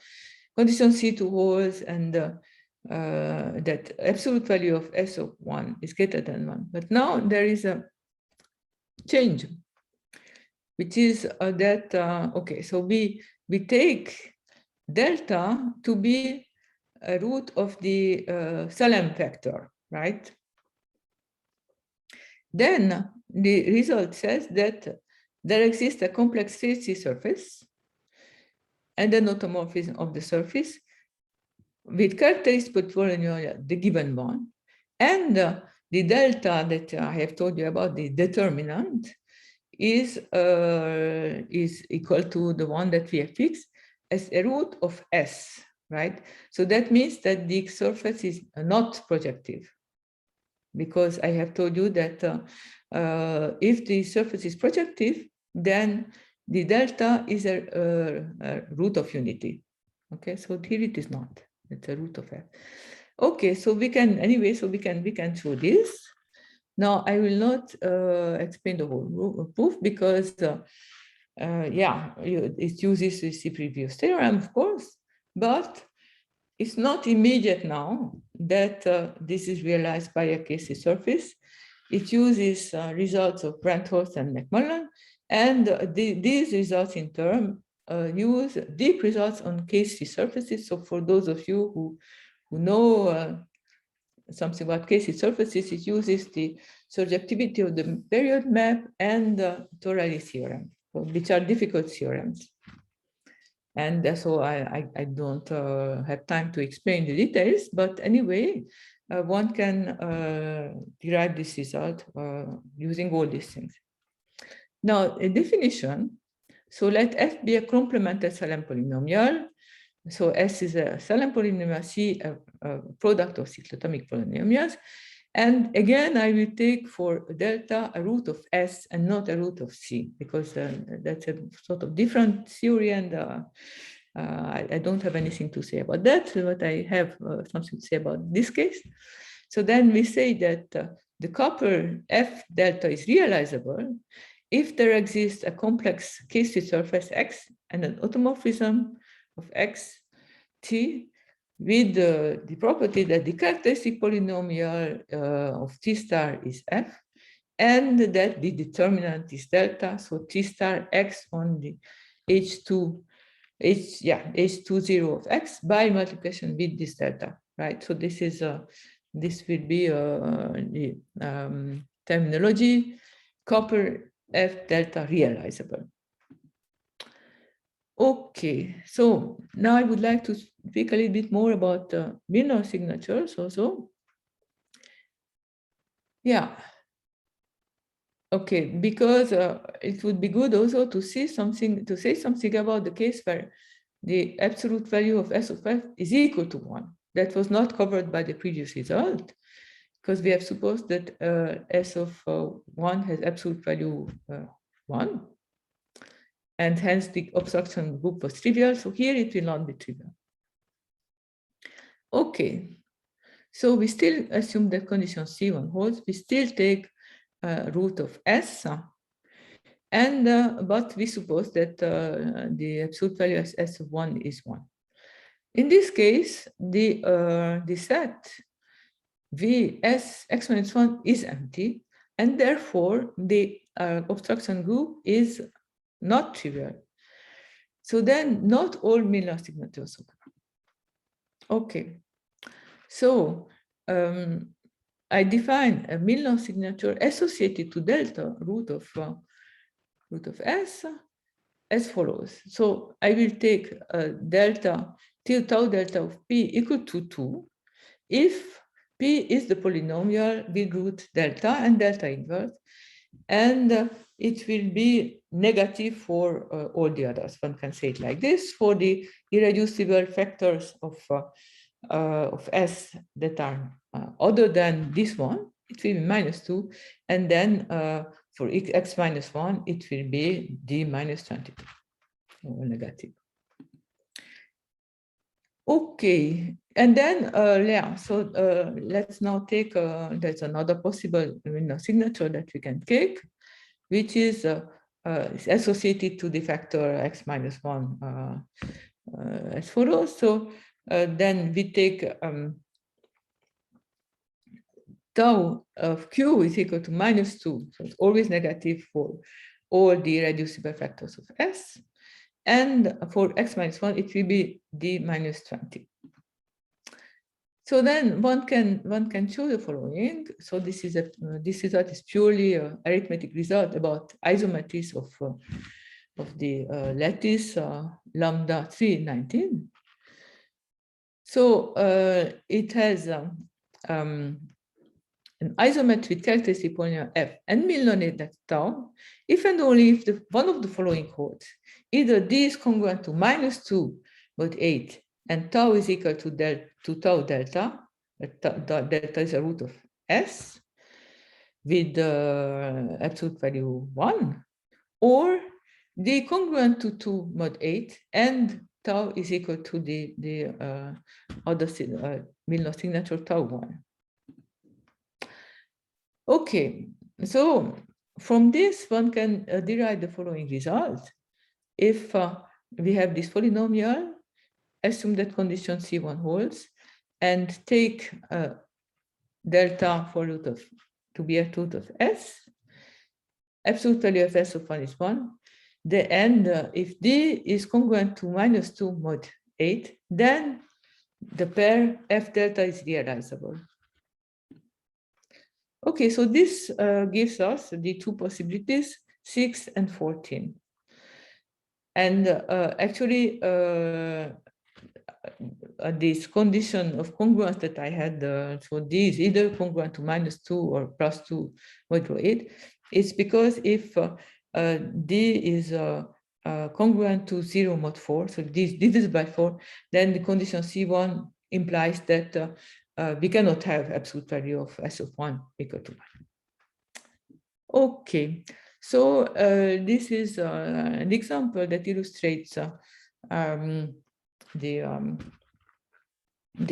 condition C2 holds and that absolute value of S of 1 is greater than 1. But now there is a change, which is that, okay, so we take delta to be a root of the Salem vector, right? Then the result says that there exists a complex 3C surface and an automorphism of the surface with characteristic polynomial, the given one, and the delta that I have told you about, the determinant, is equal to the one that we have fixed as a root of S, right? So that means that the surface is not projective, because I have told you that if the surface is projective, then the delta is a root of unity. Okay, so here it is not. It's a root of f. Okay, so we can anyway. So we can show this. Now I will not explain the whole proof because yeah, it uses the previous theorem, of course, but it's not immediate now that this is realized by a case surface. It uses results of Brandhorst and McMullen, And these results in turn use deep results on case-free surfaces. So for those of you who know something about case-free surfaces, it uses the surjectivity of the period map and the Torari theorem, which are difficult theorems. And so I don't have time to explain the details, but anyway, one can derive this result using all these things. Now, a definition. So let F be a complementary Salem polynomial. So S is a Salem polynomial, C a product of cyclotomic polynomials. And again, I will take for delta a root of S and not a root of C, because that's a sort of different theory, and I don't have anything to say about that, but I have something to say about this case. So then we say that the copper F delta is realizable if there exists a complex case-free surface X and an automorphism of X T with the property that the characteristic polynomial of T star is F, and that the determinant is delta, so T star X on the H20 of X by multiplication with this delta, right? So this is this will be the terminology, copper F delta realizable. Okay, so now I would like to speak a little bit more about Milnor signatures also. Yeah. Okay, because it would be good also to say something about the case where the absolute value of S of F is equal to 1. That was not covered by the previous result, because we have supposed that S of 1 has absolute value 1. And hence the obstruction group was trivial. So here it will not be trivial. Okay, so we still assume that condition C1 holds. We still take root of S, and but we suppose that the absolute value as S of 1 is 1. In this case, the set Vs x minus 1 is empty, and therefore the obstruction group is not trivial. So then not all Milnor signatures occur. Okay, so I define a Milnor signature associated to delta root of S as follows. So I will take delta till tau delta of P equal to 2 if P is the polynomial with root delta and delta inverse, and it will be negative for all the others. One can say it like this: for the irreducible factors of S that are other than this one, it will be -2, and then for x minus 1, it will be d minus 22, or negative. Okay, and then yeah, so let's now take, there's another possible signature that we can take, which is associated to the factor x minus 1 as follows. So then we take tau of q is equal to -2, so it's always negative for all the irreducible factors of S. And for x minus 1, it will be d minus 20. So then one can show the following. So this result is purely an arithmetic result about isometries of the lattice lambda 319. So it has an isometry with characteristic polynomial f and Milnor tau, if and only if one of the following holds. Either d is congruent to -2 but 8, and tau is equal to tau delta. Delta is a root of S with the absolute value 1, or d congruent to 2 mod 8, and tau is equal to the other Milnor signature tau 1. Okay, so from this one can derive the following result. If we have this polynomial, assume that condition C1 holds, and take delta for to be a root of S, absolute value of S of 1 is 1. And if D is congruent to -2 mod 8, then the pair F delta is realizable. Okay, so this gives us the two possibilities, 6 and 14. And actually, this condition of congruence that I had, so D is either congruent to -2 or +2 modulo 8, it's because if D is congruent to 0 mod 4, so this is by 4, then the condition C1 implies that we cannot have absolute value of S of 1 equal to 1. Okay, so this is an example that illustrates the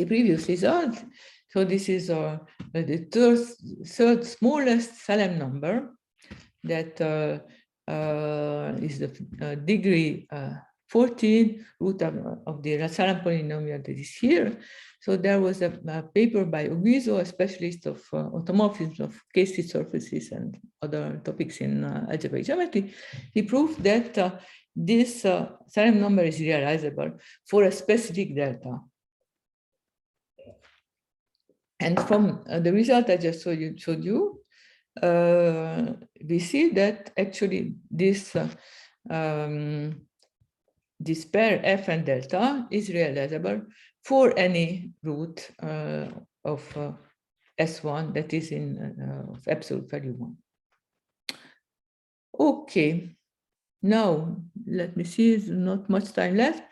previous result. So this is the third smallest Salem number that is the degree 14 root of the Salem polynomial that is here. So there was a paper by Oguizo, a specialist of automorphisms of case surfaces and other topics in algebraic geometry. He proved that this Salem number is realizable for a specific delta. And from the result I just showed you, we see that actually this this pair F and delta is realizable for any root of S1 that is in of absolute value 1. Okay, now let me see, there's not much time left.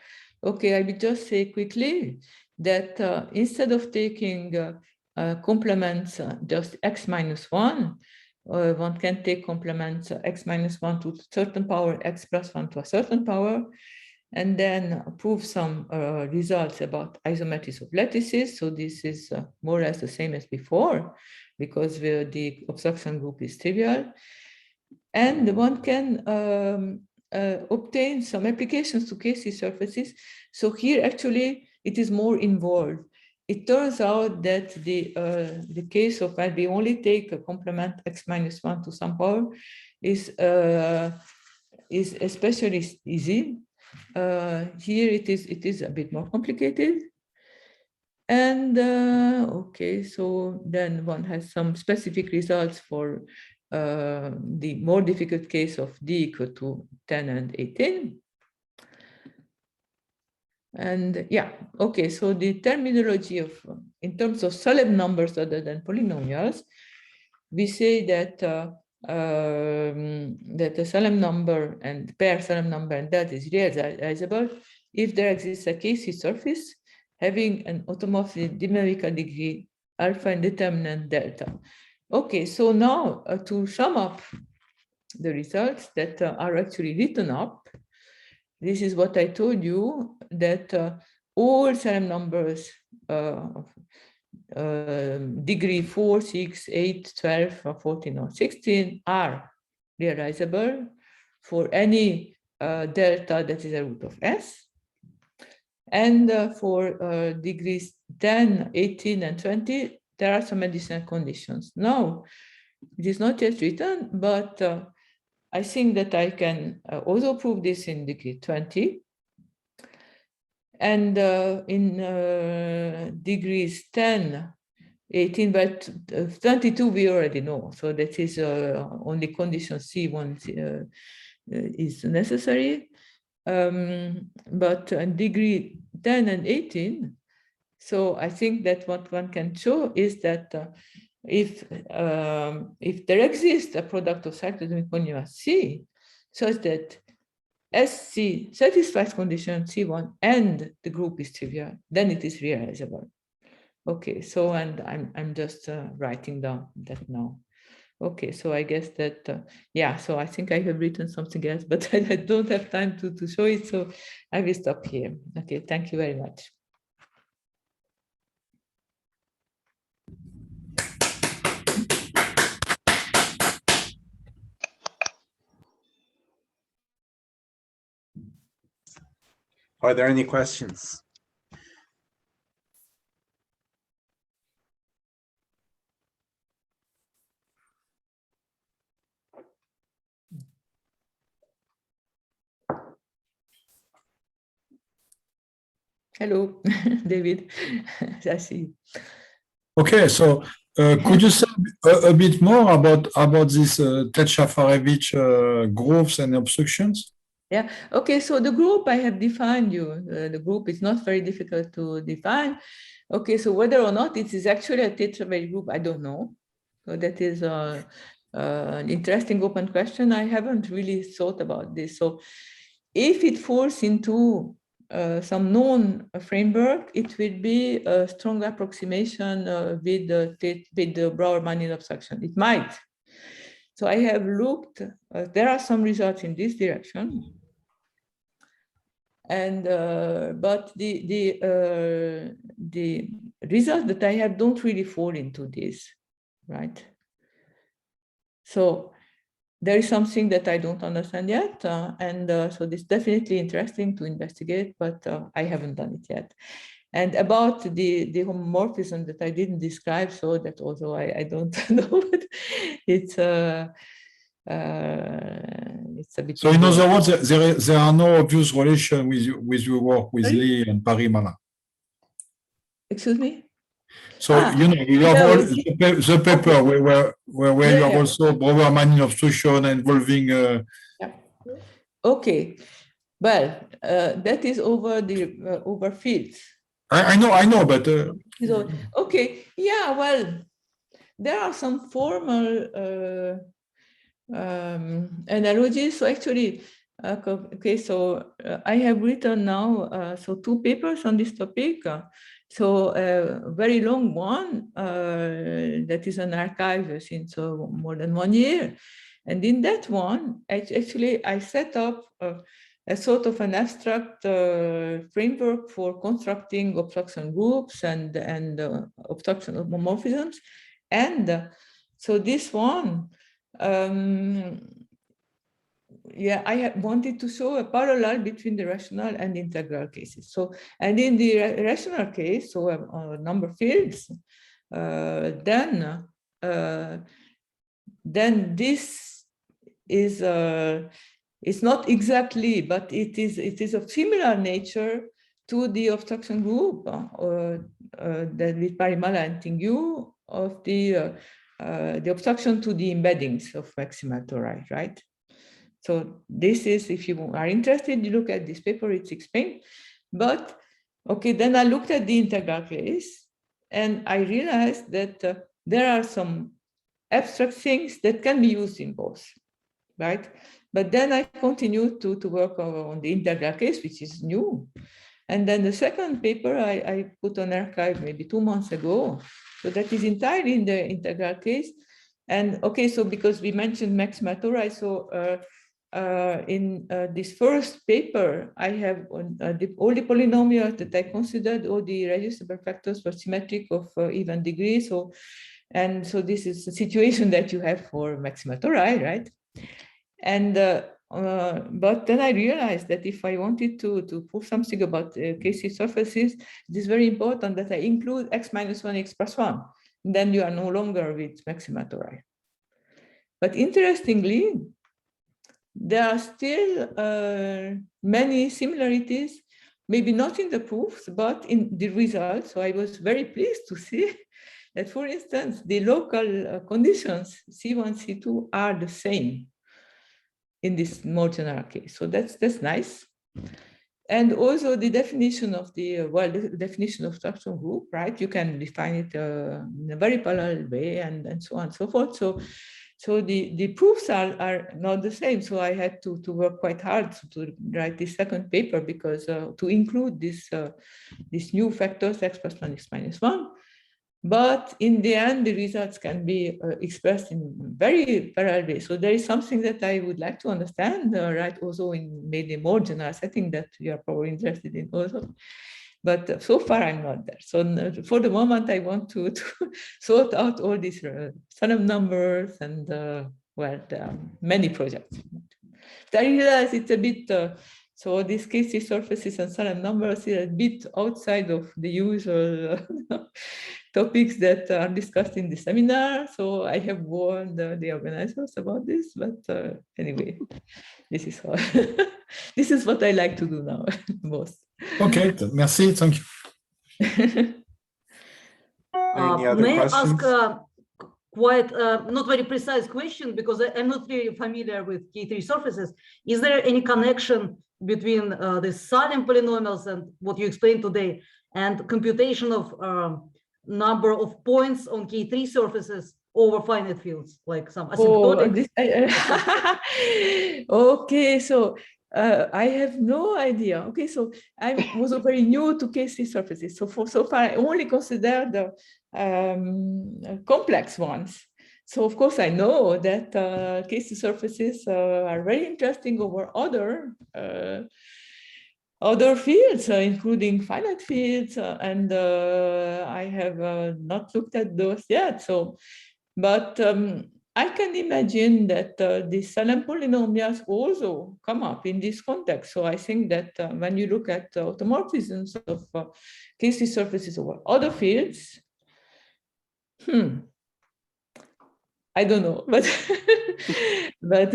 Okay, I will just say quickly that instead of taking complements just x minus 1, one can take complements x minus 1 to a certain power, x plus 1 to a certain power, and then prove some results about isometries of lattices. So this is more or less the same as before, because the obstruction group is trivial. And one can obtain some applications to KC surfaces. So here actually it is more involved. It turns out that the case of when we only take a complement x minus 1 to some power is especially easy. Here it is a bit more complicated. And okay, so then one has some specific results for the more difficult case of D equal to 10 and 18. And yeah, okay, so the terminology of, in terms of Salem numbers other than polynomials, we say that that the Salem number and pair Salem number and that is realizable if there exists a KC surface having an automorphic numerical degree alpha and determinant delta. Okay, so now to sum up the results that are actually written up, this is what I told you, that all Salem numbers degree 4, 6, 8, 12, 14, or 16 are realizable for any delta that is a root of S. And for degrees 10, 18, and 20, there are some additional conditions. Now, it is not yet written, but I think that I can also prove this in degree 20. And in degrees 10, 18, but 22 we already know. So that is only condition C1 is necessary. But degree 10 and 18, so I think that what one can show is that if there exists a product of cyclotomic polynomial C, such that SC satisfies condition C1 and the group is trivial, then it is realizable. Okay, so and I'm just writing down that now. Okay, so I guess that, yeah, so I think I have written something else, but I don't have time to show it, so I will stop here. Okay, thank you very much. Are there any questions? Hello, David. I see. Okay, so could you say a bit more about this Ted-Shafarevich grooves and obstructions? Yeah. Okay. So the group I have defined you. The group is not very difficult to define. Okay. So whether or not it is actually a tetrabase group, I don't know. So that is an interesting open question. I haven't really thought about this. So if it falls into some known framework, it will be a strong approximation with the Brouwer-Manin obstruction. It might. So I have looked, there are some results in this direction. And but the results that I have don't really fall into this, right? So there is something that I don't understand yet, and so it's definitely interesting to investigate, but I haven't done it yet. And about the homomorphism that I didn't describe, so that also I don't know, but it's a bit. So in other words, there are no obvious relation with your work with Lee and Parimala. Excuse me? So you have all the paper okay. where you have also Brouwer-Manin obstruction involving. Okay, well, that is over the over fields. I know, but so, okay, yeah, well, there are some formal analogies. So actually, okay, so I have written now so 2 papers on this topic. So a very long one that is an archive since more than 1 year. And in that one, actually, I set up a sort of an abstract framework for constructing obstruction groups and obstruction homomorphisms. And so this one, yeah, I wanted to show a parallel between the rational and integral cases. So, and in the rational case, so number fields, then this is it's not exactly, but it is of similar nature to the obstruction group that with Parimala and Tingyou of the obstruction to the embeddings of maxima tori, right? So this is, if you are interested, you look at this paper, it's explained. But okay, then I looked at the integral case and I realized that there are some abstract things that can be used in both, right? But then I continued to work on the integral case, which is new. And then the second paper I put on archive maybe 2 months ago. So that is entirely in the integral case. And okay, so because we mentioned maxima tori, so in this first paper, I have all the polynomials that I considered, all the reducible factors were symmetric of even degree. So, and so this is the situation that you have for maxima tori, right? And but then I realized that if I wanted to prove something about KC surfaces, it is very important that I include x minus 1, x plus 1. And then you are no longer with maxima tori. But interestingly, there are still many similarities, maybe not in the proofs, but in the results. So I was very pleased to see that, for instance, the local conditions C1, C2 are the same in this more general case. So that's nice. And also the definition of the, the definition of structural group, right? You can define it in a very parallel way and so on and so forth. So the proofs are not the same. So I had to work quite hard to write this second paper because to include these new factors, x plus 1, x minus 1. But in the end, the results can be expressed in very parallel ways. So there is something that I would like to understand, right? Also in maybe more general setting that you are probably interested in also. But so far I'm not there. So for the moment, I want to sort out all these Salem numbers and well, there are many projects. But I realize it's a bit, so these KC surfaces and Salem numbers are a bit outside of the usual topics that are discussed in the seminar. So I have warned the organizers about this, but anyway, this is how this is what I like to do now most. Okay, merci, thank you. Any other May I questions? ask quite not very precise question, because I'm not really familiar with K3 surfaces. Is there any connection between the Salem polynomials and what you explained today and computation of number of points on K3 surfaces over finite fields, like some asymptotic? Okay, so I have no idea. Okay, so I was very new to K3 surfaces. So so far, I only consider the complex ones. So of course, I know that K3 surfaces are very interesting over other fields, including finite fields, and I have not looked at those yet. So, but I can imagine that the Salem polynomials also come up in this context. So I think that when you look at automorphisms of K3 surfaces over other fields, I don't know, but but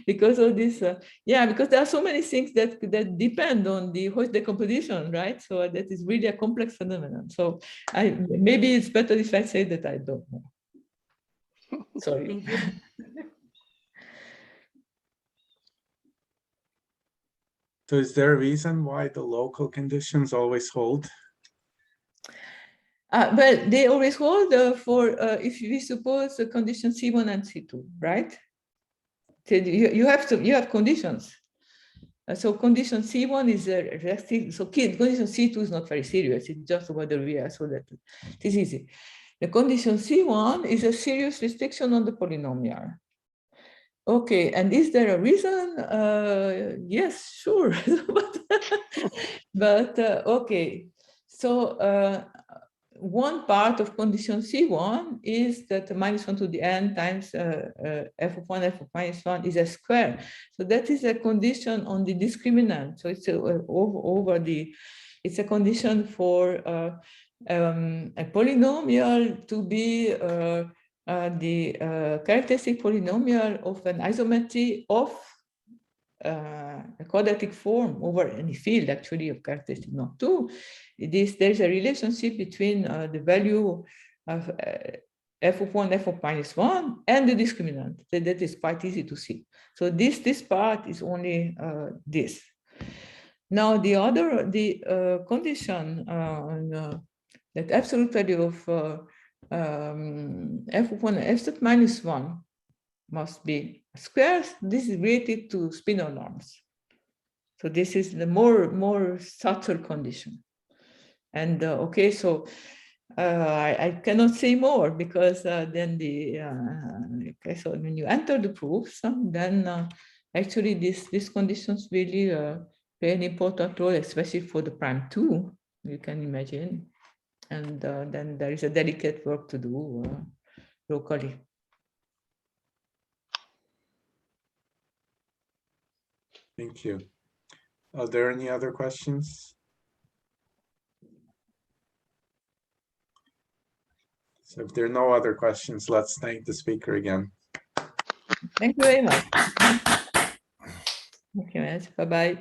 because of this, yeah, because there are so many things that depend on the host decomposition, right? So that is really a complex phenomenon. So maybe it's better if I say that I don't know. Sorry. Thank you. So is there a reason why the local conditions always hold? Well, they always hold for if we suppose the condition C1 and C2, right? So you have conditions. So condition C1 is so condition C2 is not very serious. It's just whether we are, so that it is easy. The condition C1 is a serious restriction on the polynomial. Okay, and is there a reason? Yes, sure. but okay, so one part of condition C1 is that -1 to the n times f of 1, f of -1 is a square. So that is a condition on the discriminant. So it's it's a condition for a polynomial to be the characteristic polynomial of an isometry of a quadratic form over any field, actually, of characteristic not 2. There's a relationship between the value of f of 1, f of -1, and the discriminant. That is quite easy to see. So this part is only this. Now the condition that absolute value of f of 1 and f sub -1 must be squares. This is related to spinor norms. So this is the more subtle condition. And okay, so I cannot say more because then okay, so when you enter the proofs, then actually these conditions really play an important role, especially for the prime 2, you can imagine. And then there is a delicate work to do locally. Thank you. Are there any other questions? So if there are no other questions, let's thank the speaker again. Thank you very much. Okay, bye-bye.